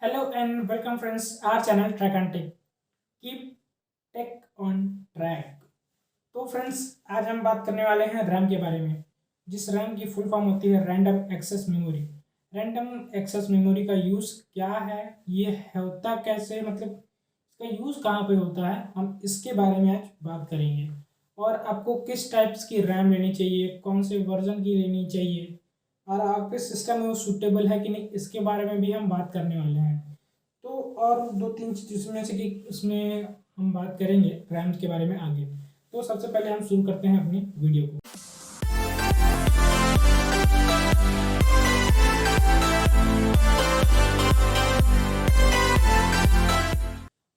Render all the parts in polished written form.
Hello and welcome friends our channel Track and Tech. Keep Tech on Track. तो friends आज हम बात करने वाले हैं रैम के बारे में, जिस रैम की फुल फॉर्म होती है random access memory. Random access memory का यूज़ क्या है, ये होता कैसे, मतलब इसका यूज़ कहाँ पे होता है, हम इसके बारे में आज बात करेंगे। और आपको किस टाइप्स की रैम लेनी चाहिए, कौन से वर्जन की लेनी चाहिए, और आपके सिस्टम में वो सूटेबल है कि नहीं, इसके बारे में भी हम बात करने वाले हैं। तो और दो तीन चीज़ इसमें से कि इसमें हम बात करेंगे रैम्स के बारे में आगे। तो सबसे पहले हम शुरू करते हैं अपनी वीडियो को।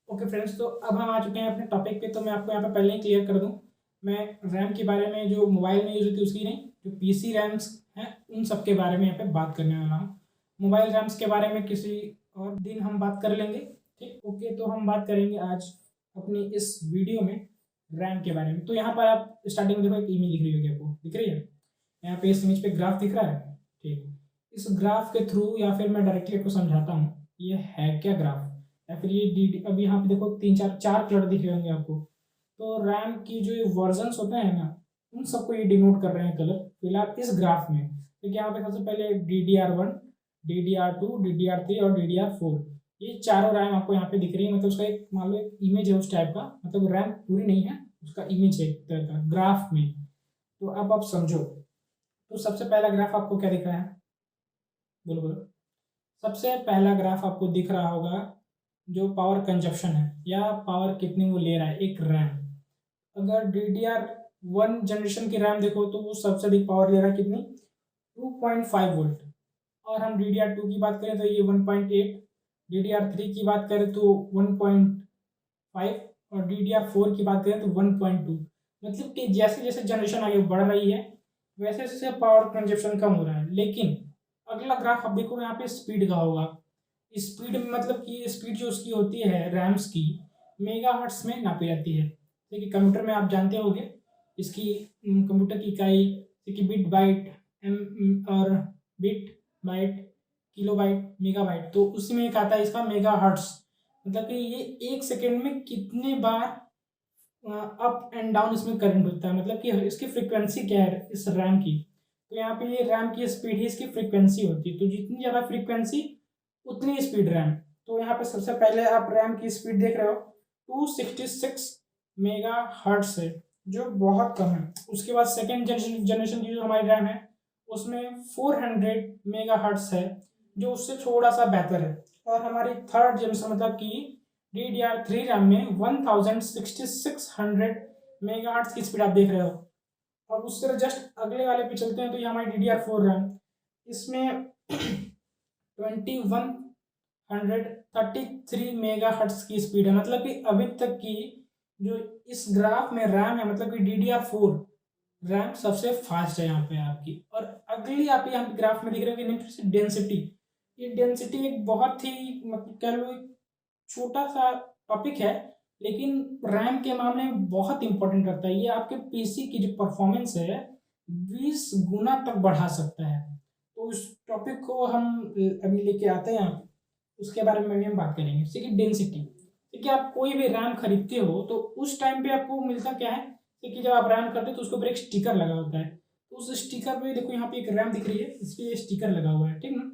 ओके फ्रेंड्स, तो अब हम आ चुके हैं अपने टॉपिक पे। तो मैं आपको यहाँ पे पहले ही क्लियर कर दूँ, मैं रैम के बारे में जो मोबाइल में यूज़ होती है उसकी नहीं, जो पीसी रैम्स हैं उन सब के बारे में यहाँ पे बात करने वाला हूँ। मोबाइल रैम्स के बारे में किसी और दिन हम बात कर लेंगे। ठीक, ओके। तो हम बात करेंगे आज अपनी इस वीडियो में रैम के बारे में। तो यहाँ पर आप स्टार्टिंग में देखो, एक इमेज दिख रही होगी आपको, दिख रही है यहाँ पे, इस इमेज पे ग्राफ दिख रहा है। ठीक, इस ग्राफ के थ्रू या फिर मैं डायरेक्टली आपको समझाता हूँ ये है क्या ग्राफ, या फिर ये डी। अब यहाँ पे देखो तीन चार चार कलर दिख रहे होंगे आपको। तो रैम की जो ये वर्जन्स होते हैं ना, उन सबको ये डिनोट कर रहे हैं कलर फिलहाल इस ग्राफ में। तो यहाँ पे सबसे पहले DDR1, DDR2, DDR3 और DDR4, ये चारों रैम आपको यहाँ पे दिख रही है। मतलब उसका एक मान लो एक इमेज है उस टाइप का, मतलब रैम पूरी नहीं है, उसका इमेज है एक तरह का ग्राफ में। तो अब आप समझो, तो सबसे पहला ग्राफ आपको क्या दिख रहा है, बोलो बोलो। सबसे पहला ग्राफ आपको दिख रहा होगा जो पावर कंजप्शन है या पावर कितनी वो ले रहा है एक रैम। अगर DDR1 जनरेशन की रैम देखो तो वो सबसे अधिक पावर ले रहा है, कितनी, 2.5 वोल्ट। और हम DDR2 की बात करें तो ये 1.8, DDR3 की बात करें तो 1.5, और DDR4 की बात करें तो 1.2। मतलब कि जैसे जैसे जनरेशन आगे बढ़ रही है वैसे वैसे पावर कंजप्शन कम हो रहा है। लेकिन अगला ग्राफ आप देखो, यहाँ पे स्पीड का होगा। स्पीड में मतलब कि स्पीड जो उसकी होती है रैम्स की, मेगाहर्ट्ज में नापी जाती है। जैसे कि कंप्यूटर में आप जानते होंगे इसकी कंप्यूटर की इकाई, जैसे कि बिट बाइट, और बिट बाइट, किलोबाइट, मेगाबाइट, तो उसी में एक आता है इसका मेगाहर्ट्ज। मतलब कि ये एक सेकेंड में कितने बार अप एंड डाउन इसमें करंट होता है, मतलब कि इसकी फ्रीक्वेंसी क्या है इस रैम की। तो यहाँ पे ये रैम की स्पीड ही इसकी फ्रीक्वेंसी होती है। तो जितनी ज़्यादा फ्रीक्वेंसी उतनी स्पीड रैम। तो यहाँ पे सबसे पहले आप रैम की स्पीड देख रहे हो, 266 मेगा हर्ट्स है, जो बहुत कम है। उसके बाद सेकेंड जनरेशन की जो हमारी रैम है उसमें 400 मेगा हर्ट्स है, जो उससे थोड़ा सा बेहतर है। और हमारी थर्ड जनरेशन मतलब कि DDR3 रैम में 1600 मेगाहर्ट्ज की स्पीड आप देख रहे हो। अब उससे जस्ट अगले वाले पे चलते हैं, तो ये हमारी DDR4 रैम, इसमें 2133 मेगाहर्ट्ज की स्पीड है। मतलब कि अभी तक की जो इस ग्राफ में रैम है, मतलब कि DDR4 रैम सबसे फास्ट है यहाँ पे आपकी। और अगली आप यहाँ पे ग्राफ में दिख रहे हो कि डेंसिटी, ये डेंसिटी एक बहुत ही मतलब कह लो छोटा सा टॉपिक है, लेकिन रैम के मामले में बहुत इंपॉर्टेंट रहता है। ये आपके पीसी की जो परफॉर्मेंस है 20 गुना तक बढ़ा सकता है। तो उस टॉपिक को हम अभी लेके आते हैं, उसके बारे में भी हम बात करेंगे। जैसे कि डेंसिटी, देखिए आप कोई भी रैम खरीदते हो तो उस टाइम पे आपको मिलता क्या है कि जब आप रैम करते हो तो उसके ऊपर एक स्टिकर लगा होता है। तो उस स्टिकर पे देखो, यहाँ पे एक रैम दिख रही है, इस पे स्टिकर लगा हुआ है, ठीक ना।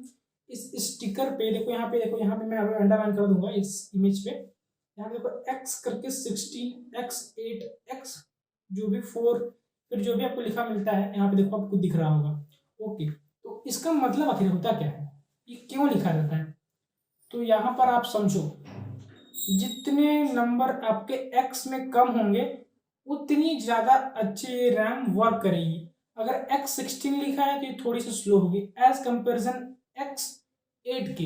इस स्टिकर पे देखो, यहाँ पे देखो, यहाँ पे मैं अंडरलाइन कर दूंगा इस इमेज पे। यहाँ पे देखो एक्स करके 16, X8, X जो भी 4, फिर जो भी आपको लिखा मिलता है यहाँ पे देखो, आपको दिख रहा होगा। ओके, तो इसका मतलब आखिर होता क्या है, ये क्यों लिखा जाता है। तो यहाँ पर आप समझो, जितने नंबर आपके एक्स में कम होंगे उतनी ज़्यादा अच्छी रैम वर्क करेगी। अगर X16 लिखा है तो ये थोड़ी सी स्लो होगी एज कंपेरिजन X8 के,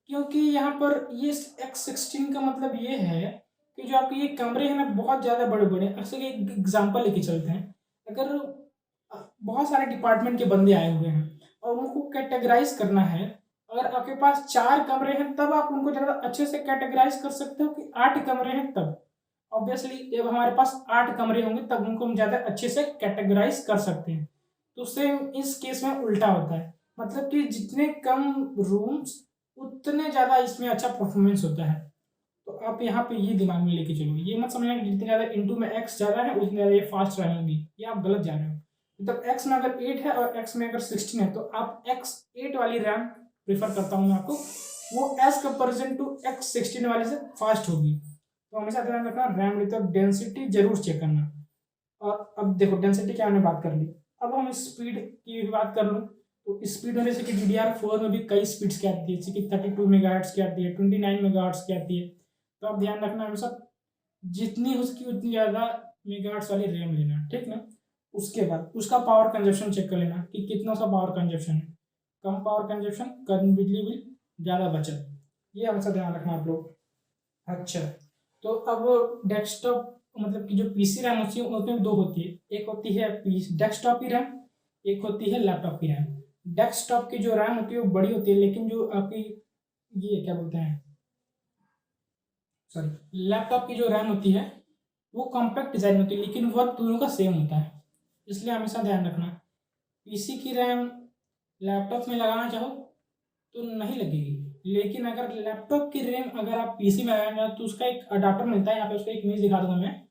क्योंकि यहाँ पर ये X16 का मतलब ये है कि जो आपके ये कमरे हैं ना बहुत ज़्यादा बड़े बड़े। अक्सर एक एग्जांपल लेके चलते हैं, अगर बहुत सारे डिपार्टमेंट के बंदे आए हुए हैं और उनको कैटेगराइज करना है, अगर आपके पास 4 कमरे हैं तब आप उनको ज़्यादा अच्छे से कैटेगराइज कर सकते हो कि 8 कमरे हैं तब। ऑब्वियसली जब हमारे पास 8 कमरे होंगे तब उनको हम ज़्यादा अच्छे से कैटेगराइज कर सकते हैं। तो सेम इस केस में उल्टा होता है, मतलब कि जितने कम रूम्स उतने ज़्यादा इसमें अच्छा परफॉर्मेंस होता है। तो आप यहाँ पे ये दिमाग में लेके चलो, ये मत समझना कि जितने ज़्यादा इंटू में एक्स ज़्यादा है उतनी ज़्यादा ये फास्ट रन होगी, ये आप गलत जा रहे हो। मतलब एक्स में अगर 8 है और एक्स में अगर 16 है तो आप एक्स 8 वाली रैम प्रेफर करता हूँ मैं आपको, वो एज कंपेरिजन टू एक्स 16 वाले से फास्ट होगी। तो हमेशा ध्यान रखना, रैम लेते वक्त डेंसिटी जरूर चेक करना। और अब देखो डेंसिटी क्या हमने बात कर ली, अब हम स्पीड की भी बात कर लो। तो स्पीड में जैसे कि DDR4 में भी कई स्पीड्स की आती है, जैसे कि 32 मेगाहर्ट्ज की आती है, 29 मेगाहर्ट्ज की आती है। तो आप ध्यान रखना हमेशा, जितनी हो सके उतनी ज़्यादा मेगाहर्ट्ज वाली रैम लेना, ठीक ना। उसके बाद उसका पावर कंजप्शन चेक कर लेना कि कितना सा पावर कंजप्शन है। कम पावर कंजप्शन, कम बिजली बिल, ज़्यादा बचत, ये हमेशा ध्यान रखना आप लोग। अच्छा, तो अब डेस्कटॉप मतलब कि जो पीसी रैम होती है उसमें दो होती है, एक होती है डेस्कटॉप की रैम, एक होती है लैपटॉप की रैम। डेस्कटॉप की जो रैम होती है वो बड़ी होती है, लेकिन जो आपकी ये क्या बोलते हैं, सॉरी, लैपटॉप की जो रैम होती है वो कॉम्पैक्ट डिज़ाइन होती है, लेकिन वर्क दोनों का सेम होता है। इसलिए हमेशा ध्यान रखना, पीसी की रैम लैपटॉप में लगाना चाहो तो नहीं लगेगी, लेकिन अगर लैपटॉप की रैम अगर आप पीसी में लगाएंगे तो उसका एक अडाप्टर मिलता है। यहाँ पे उसका एक इमेज दिखा दूंगा मैं,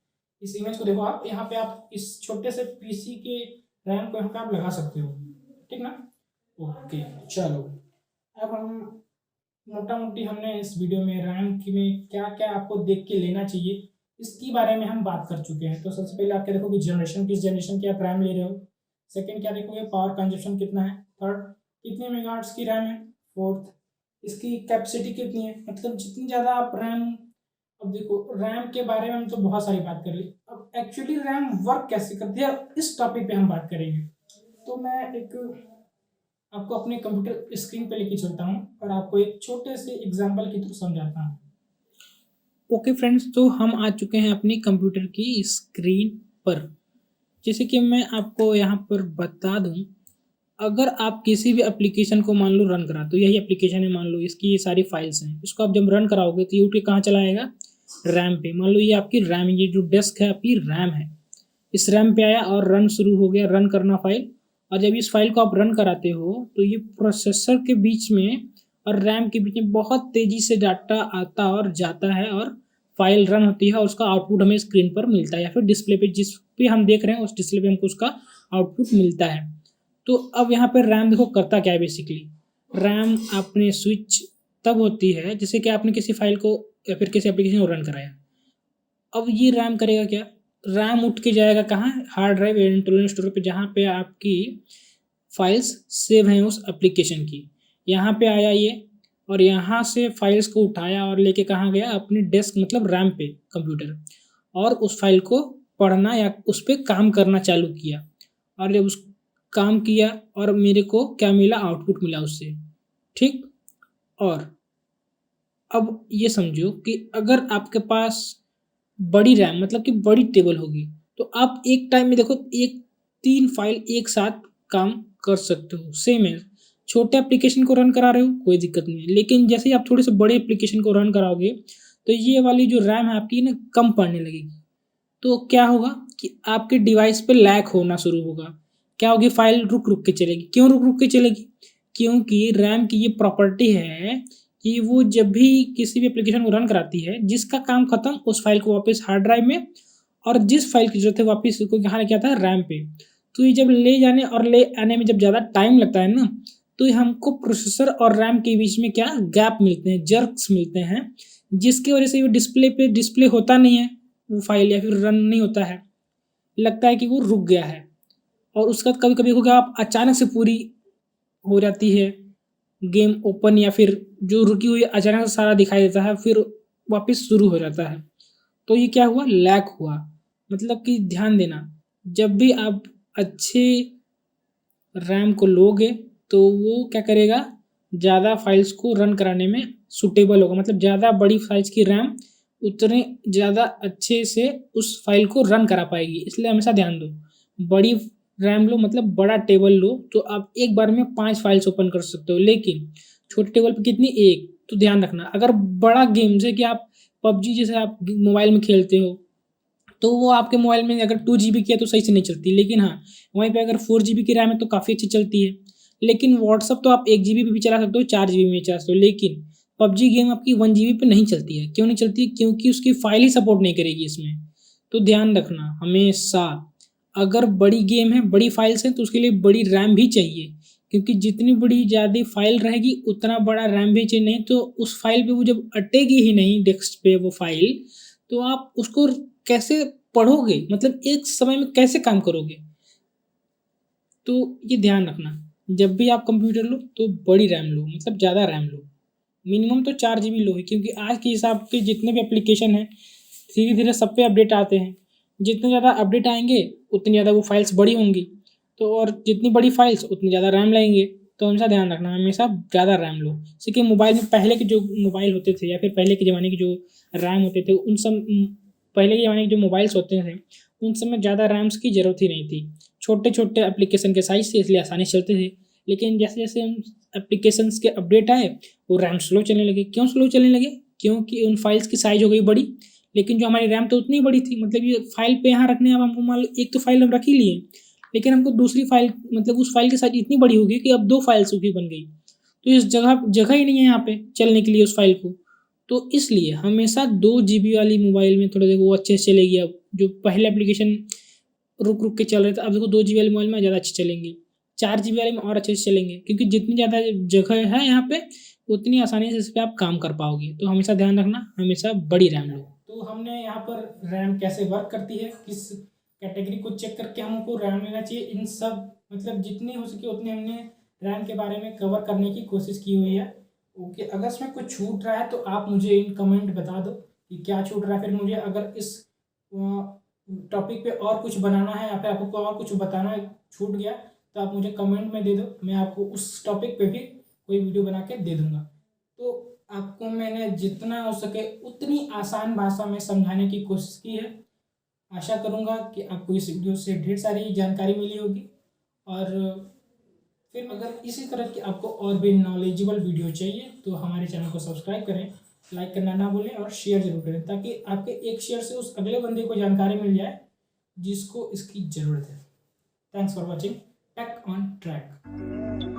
इस इमेज को देखो आप, यहाँ पे आप इस छोटे से पीसी के रैम को यहाँ पे आप लगा सकते हो, ठीक ना। ओके, चलो अब हम मोटा मोटी हमने इस वीडियो में रैम की में क्या क्या आपको देख के लेना चाहिए इसके बारे में हम बात कर चुके हैं। तो सबसे पहले आप क्या देखोगे, जनरेशन, किस जनरेशन की आप रैम ले रहे हो। सेकंड क्या देखोगे, पावर कंजप्शन कितना है। थर्ड, कितने मेगाहर्ट्ज की रैम है। फोर्थ, इसकी कैपेसिटी कितनी है, मतलब जितनी ज़्यादा आप रैम, अब देखो रैम के बारे में हम तो बहुत सारी बात कर ली, अब एक्चुअली रैम वर्क कैसे करती है इस टॉपिक पे हम बात करेंगे। तो मैं एक आपको अपने कंप्यूटर स्क्रीन पे लेके चलता हूँ और आपको एक छोटे से एग्जांपल के थ्रू समझाता हूँ। ओके फ्रेंड्स, तो हम आ चुके हैं अपनी कंप्यूटर की स्क्रीन पर। जैसे कि मैं आपको यहाँ पर बता दूँ, अगर आप किसी भी एप्लीकेशन को मान लो रन करा, तो यही एप्लीकेशन है, मान लो इसकी ये सारी फाइल्स हैं, इसको आप जब रन कराओगे तो ये उठ के कहाँ चला आएगा, रैम पे। मान लो ये आपकी रैम, ये जो डेस्क है आपकी रैम है, इस रैम पे आया और रन शुरू हो गया, रन करना फाइल। और जब इस फाइल को आप रन कराते हो तो ये प्रोसेसर के बीच में और रैम के बीच में बहुत तेज़ी से डाटा आता और जाता है, और फाइल रन होती है और उसका आउटपुट हमें स्क्रीन पर मिलता है, या फिर डिस्प्ले पे जिस पे हम देख रहे हैं उस डिस्प्ले पे हमको उसका आउटपुट मिलता है। तो अब यहाँ पर रैम देखो करता क्या है बेसिकली, रैम आपने स्विच तब होती है जैसे कि आपने किसी फाइल को या फिर किसी एप्लीकेशन को रन कराया। अब ये रैम करेगा क्या, रैम उठ के जाएगा कहाँ, हार्ड ड्राइव या इंटरनल स्टोरेज पे, जहाँ पे आपकी फाइल्स सेव हैं उस एप्लीकेशन की। यहाँ पे आया ये, और यहाँ से फाइल्स को उठाया और लेके कहाँ गया, अपनी डेस्क मतलब रैम पे कंप्यूटर, और उस फाइल को पढ़ना या उस पर काम करना चालू किया। और जब उस काम किया और मेरे को क्या मिला, आउटपुट मिला उससे, ठीक। और अब ये समझो कि अगर आपके पास बड़ी रैम मतलब कि बड़ी टेबल होगी, तो आप एक टाइम में देखो एक 3 फाइल एक साथ काम कर सकते हो, सेम है। छोटे एप्लीकेशन को रन करा रहे हो कोई दिक्कत नहीं है, लेकिन जैसे ही आप थोड़े से बड़े एप्लीकेशन को रन कराओगे तो ये वाली जो रैम है आपकी ना कम पड़ने लगेगी। तो क्या होगा कि आपके डिवाइस पे लैग होना शुरू होगा, क्या होगी, फाइल रुक रुक के चलेगी। क्यों रुक रुक के चलेगी, क्योंकि रैम की ये प्रॉपर्टी है कि वो जब भी किसी भी एप्लीकेशन को रन कराती है, जिसका काम खत्म उस फाइल को वापस हार्ड ड्राइव में, और जिस फाइल की जरूरत है वापस उसको कहाँ लेके आता है, रैम पे। तो ये जब ले जाने और ले आने में जब ज़्यादा टाइम लगता है ना, तो ये हमको प्रोसेसर और रैम के बीच में क्या गैप मिलते हैं, जर्क्स मिलते हैं, जिसकी वजह से वो डिस्प्ले पे डिस्प्ले होता नहीं है वो फाइल, या फिर रन नहीं होता है, लगता है कि वो रुक गया है। और उसका कभी कभी होगा आप अचानक से पूरी हो जाती है गेम ओपन, या फिर जो रुकी हुई अचानक से सारा दिखाई देता है, फिर वापस शुरू हो जाता है। तो ये क्या हुआ, लैग हुआ। मतलब कि ध्यान देना, जब भी आप अच्छे रैम को लोगे तो वो क्या करेगा, ज़्यादा फाइल्स को रन कराने में सूटेबल होगा, मतलब ज़्यादा बड़ी फाइल्स की रैम उतने ज़्यादा अच्छे से उस फाइल को रन करा पाएगी। इसलिए हमेशा ध्यान दो, बड़ी रैम लो मतलब बड़ा टेबल लो, तो आप एक बार में 5 फाइल्स ओपन कर सकते हो, लेकिन छोटे टेबल पे कितनी, एक। तो ध्यान रखना, अगर बड़ा गेम जैसे कि आप पबजी जैसे आप मोबाइल में खेलते हो, तो वो आपके मोबाइल में अगर 2 GB की है तो सही से नहीं चलती, लेकिन हाँ वहीं पे अगर 4 GB की रैम है तो काफ़ी अच्छी चलती है। लेकिन व्हाट्सअप तो आप 1 जीबी पे भी चला सकते हो, 4 जीबी में भी चला सकते हो, लेकिन पबजी गेम आपकी 1 जीबी पे नहीं चलती है। क्यों नहीं चलती है? क्योंकि उसकी फाइल ही सपोर्ट नहीं करेगी इसमें। तो ध्यान रखना हमेशा, अगर बड़ी गेम है, बड़ी फाइल्स हैं, तो उसके लिए बड़ी रैम भी चाहिए, क्योंकि जितनी बड़ी ज़्यादा फाइल रहेगी उतना बड़ा रैम भी चाहिए। नहीं तो उस फाइल पे वो जब अटेगी ही नहीं डेस्क पे वो फाइल, तो आप उसको कैसे पढ़ोगे, मतलब एक समय में कैसे काम करोगे? तो ये ध्यान रखना, जब भी आप कंप्यूटर लो तो बड़ी रैम लो, मतलब ज़्यादा रैम लो। मिनिमम तो 4 जीबी लो ही, क्योंकि आज के हिसाब के जितने भी एप्लीकेशन हैं धीरे धीरे सब पे अपडेट आते हैं। जितने ज़्यादा अपडेट आएंगे उतनी ज़्यादा वो फाइल्स बड़ी होंगी, तो और जितनी बड़ी फाइल्स उतनी ज़्यादा रैम लगेंगे। तो हमेशा ध्यान रखना, हमेशा ज़्यादा रैम लो। जैसे कि मोबाइल में पहले के जो मोबाइल होते थे या फिर पहले के ज़माने के जो रैम होते थे उन सब, पहले के ज़माने के जो मोबाइल्स होते थे उन सब में ज़्यादा रैम्स की ज़रूरत ही नहीं थी। छोटे छोटे एप्लीकेशन के साइज़ से इसलिए आसानी से चलते थे। लेकिन जैसे जैसे उन एप्लीकेशंस के अपडेट आए वो रैम स्लो चलने लगे। क्यों स्लो चलने लगे? क्योंकि उन फाइल्स की साइज़ हो गई बड़ी, लेकिन जो हमारी रैम तो उतनी ही बड़ी थी। मतलब ये फाइल पे यहाँ रखने, अब हमको मान लो एक तो फाइल हम रख ही लिए, लेकिन हमको दूसरी फाइल, मतलब उस फाइल की साइज़ इतनी बड़ी हो गई कि अब 2 फाइल्स उसकी बन गई। तो इस जगह जगह ही नहीं है यहाँ पे चलने के लिए उस फाइल को। तो इसलिए हमेशा 2 जीबी वाली मोबाइल में थोड़ा देखो वो अच्छे से चलेगी। अब जो पहले एप्लीकेशन रुक के चल रहे थे, अब देखो 2 जीबी वाले मोबाइल में ज़्यादा अच्छे चलेंगे, 4 जीबी वाले में और अच्छे से चलेंगे, क्योंकि जितनी ज़्यादा जगह है यहाँ पे उतनी आसानी से इस पे आप काम कर पाओगे। तो हमेशा ध्यान रखना, हमेशा बड़ी रैम लो। तो हमने यहाँ पर रैम कैसे वर्क करती है, किस कैटेगरी को चेक करके हमको रैम लेना चाहिए, इन सब मतलब जितनी हो सके उतनी हमने रैम के बारे में कवर करने की कोशिश की हुई है। ओके, अगर इसमें कुछ छूट रहा है तो आप मुझे इन कमेंट बता दो कि क्या छूट रहा है। फिर मुझे अगर इस टॉपिक पे और कुछ बनाना है या फिर आपको और कुछ बताना है, छूट गया, तो आप मुझे कमेंट में दे दो, मैं आपको उस टॉपिक पे भी कोई वीडियो बना के दे दूँगा। तो आपको मैंने जितना हो सके उतनी आसान भाषा में समझाने की कोशिश की है। आशा करूँगा कि आपको इस वीडियो से ढेर सारी जानकारी मिली होगी। और फिर अगर इसी तरह की आपको और भी नॉलेजेबल वीडियो चाहिए तो हमारे चैनल को सब्सक्राइब करें, लाइक करना ना भूलें और शेयर जरूर करें, ताकि आपके एक शेयर से उस अगले बंदे को जानकारी मिल जाए जिसको इसकी ज़रूरत है। Thanks for watching Tech on track.